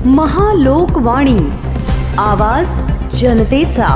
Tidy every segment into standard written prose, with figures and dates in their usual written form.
महालोकवाणी, आवाज जनतेचा।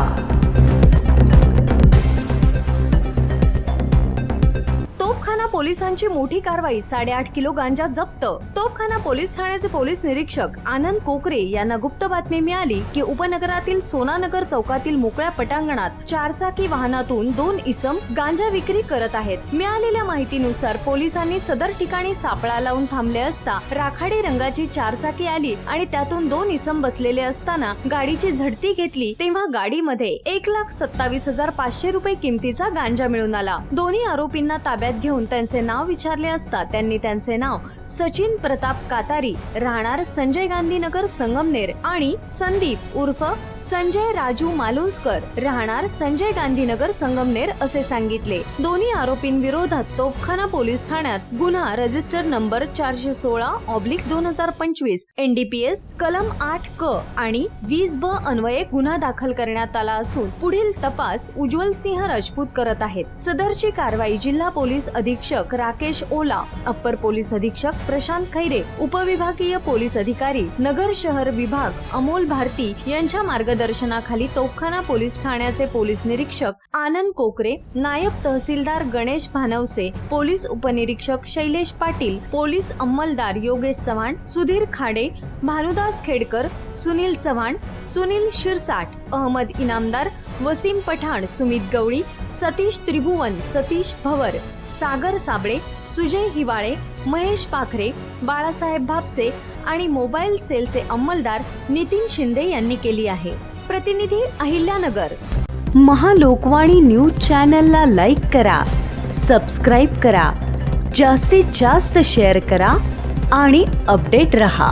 तोफखाना पोलिसांची मोठी कारवाई, 8.5 किलो गांजा जप्त। तोफखाना पोलीस ठाण्याचे पोलीस निरीक्षक आनंद कोकरे यांना गुप्त बातमी मिळाली की उपनगरातील सोनानगर चौकातील मोकळ्या पटांगणात चारचाकी वाहनातून 2 इसम गांजा विक्री करत आहेत। मिळालेल्या माहितीनुसार पोलिसांनी सदर ठिकाणी सापळा लावून थांबले असता राखाडी रंगाची चारचाकी आली आणि त्यातून 2 इसम बसलेले असताना गाडीची झडती घेतली, तेव्हा गाडीमध्ये 1,27,500 रुपये किमतीचा गांजा मिळून आला। दोन्ही आरोपींना ताब्यात घेऊन त्यांचे नाव विचारले असता त्यांनी त्यांचे नाव सचिन प्रताप कातारी, राहणार संजय गांधीनगर संगमनेर, आणि संदीप उर्फ संजय राजू मालुसकर, राहणार संजय गांधीनगर संगमनेर असे सांगितले। दोन्ही आरोपींविरोधात तोफखाना पोलीस ठाण्यात गुन्हा रजिस्टर नंबर 416/2025 NDPS कलम 8 क आणि 20 ब अन्वये गुन्हा दाखल करण्यात आला असून पुढील तपास उज्ज्वल सिंह राजपूत करत आहेत। सदरची कारवाई जिल्हा पोलीस अधीक्षक राकेश ओला, अप्पर पोलीस अधीक्षक प्रशांत खैरे, उपविभागीय पोलीस अधिकारी नगर शहर विभाग अमोल भारती यांच्या मार्गदर्शनाखाली तोफखाना पोलीस ठाण्याचे पोलीस निरीक्षक आनंद कोकरे, नायब तहसीलदार गणेश भानवसे, पोलीस उपनिरीक्षक शैलेश पाटील, पोलीस अंमलदार योगेश चव्हाण, सुधीर खाडे, भानुदास खेडकर, सुनील चव्हाण, सुनील शिरसाट, अहमद इनामदार, वसीम पठाण, सुमित गवळी, सतीश त्रिभुवन, सतीश भवर, सागर साबळे, सुजय हिवाळे, महेश पाखरे, बाळासाहेब भापसे आणि मोबाईल सेलचे अंमलदार नितीन शिंदे यांनी केली आहे। प्रतिनिधी अहिल्यानगर। महालोकवाणी न्यूज चॅनलला लाईक करा, सबस्क्राईब करा, जास्तीत जास्त शेअर करा आणि अपडेट रहा।